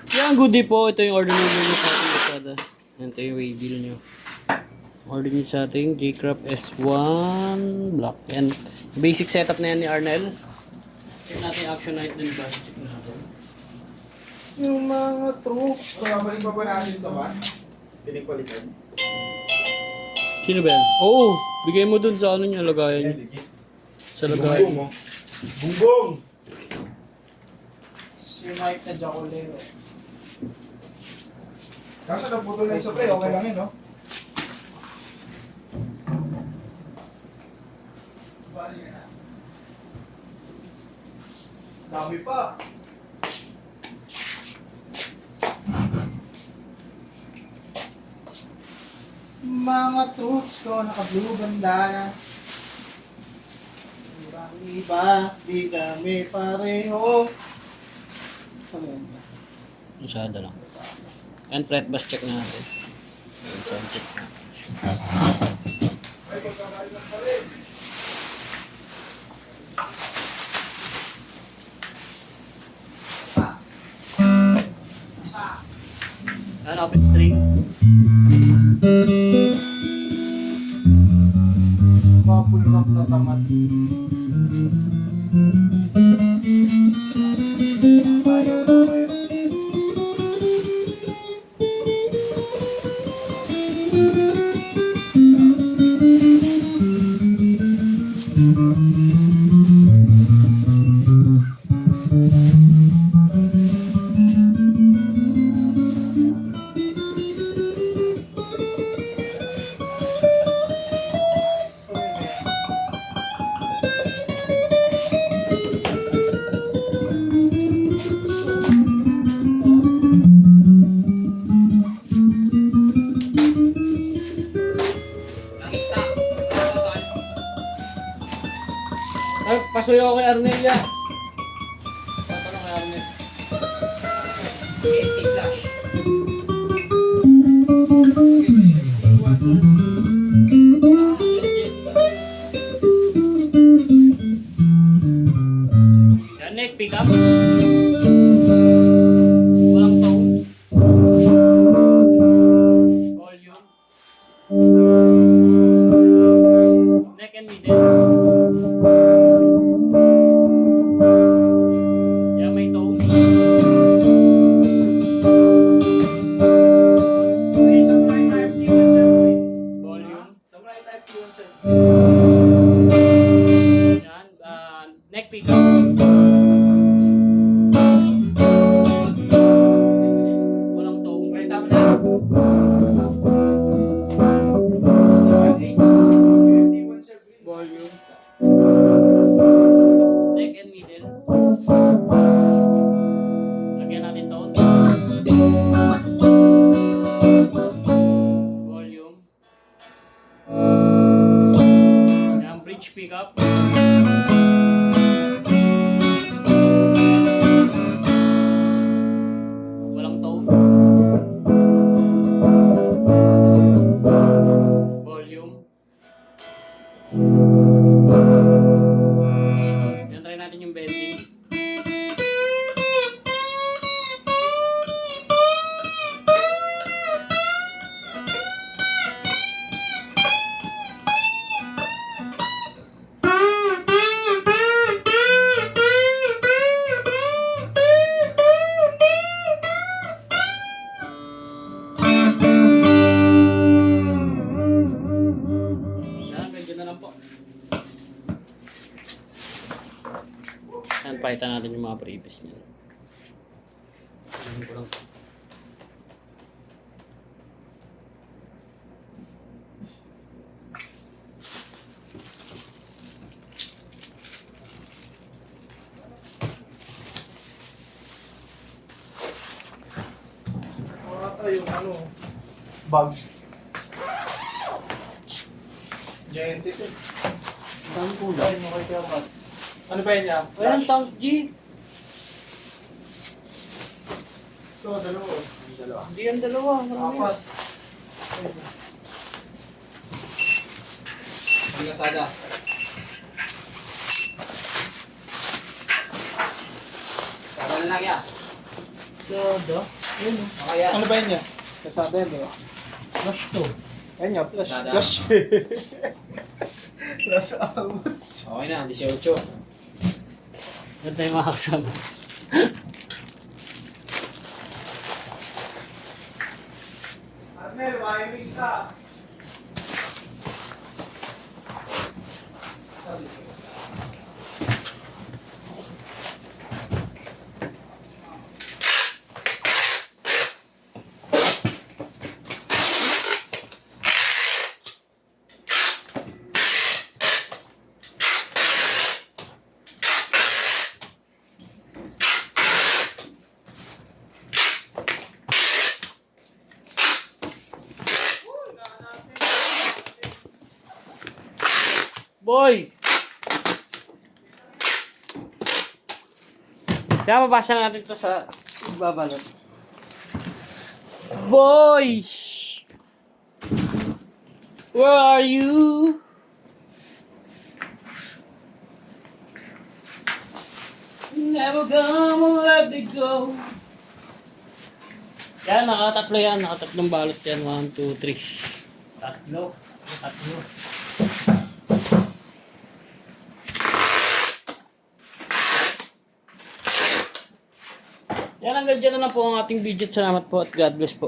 Yan, goodie po. Ito yung order nyo sa ating Lazada. Ito yung way deal nyo. Order nyo sa ating J-Craft S1 Black. Yan. Basic setup na yan ni Arnel. Check natin yung action light din ba? Check natin. Yung mga troops. Babalik pa ba natin ito ba? Pinipalitan. Sino ba yan? Oo! Bigay mo dun sa ano niya, lagayan niya. Sa lagayan. Bungbong! Si Mike na Jacolero. Kaso naputol na yung supply, okay lang yun, no? Dami pa. Mga troops ko, naka-blue bandana. Murang iba, di kami pareho. Ano yun ba? Lazada lang. And fret bus check natin. Ayan, sound check natin. Ano, open string? Mga pulmak na tamat. Ayaw na kayo. Ay, pasuyo ako kay Arnelia. Tatanong kay Arnel. Yan, Nick, pick up. Walang tone. Volume. Neck and middle. Yeah, may tone. Ay, Samurai Type T1 sir. Volume. Samurai Type T1 sir. Yan, neck pickup. Walang tone. Okay, tama na. UFD1 sir. Volume. Neck and middle. Lagyan natin tone. Volume. Yan, bridge pickup. Walang tone. Volume. Yan, try natin yung bending. Yan, ganyan na lang po. Yan, palitan natin yung mga previous niya. Ayan ko lang. Yung ano, bag. Giant ito. Dami po Ay, mo kay Tiamat. Ano ba yan niya? Ayan, tank G. Ito, dalawa. Dalawa. Hindi yan dalawa. Marami. Apat. Ang Lazada. Sana na lang ya. Sada. Yun. Kaya. Ano ba yun niya? Kasada yan, di ba? Flush to. Yan niya, flash. Kasada. Flash. Flash out. Okay na, 18. Yan tayo mga kasama. Arnel, wiring ka. Boy! Kaya mabasa natin to sa babalot. Boy! Where are you? Never gonna let me go. Yan, nakatatlo yan. Nakatatlong balot yan. 1, 2, 3. Tatlo. Tatlo. Yan, hanggang dyan na lang po ang ating video. Salamat po at God bless po.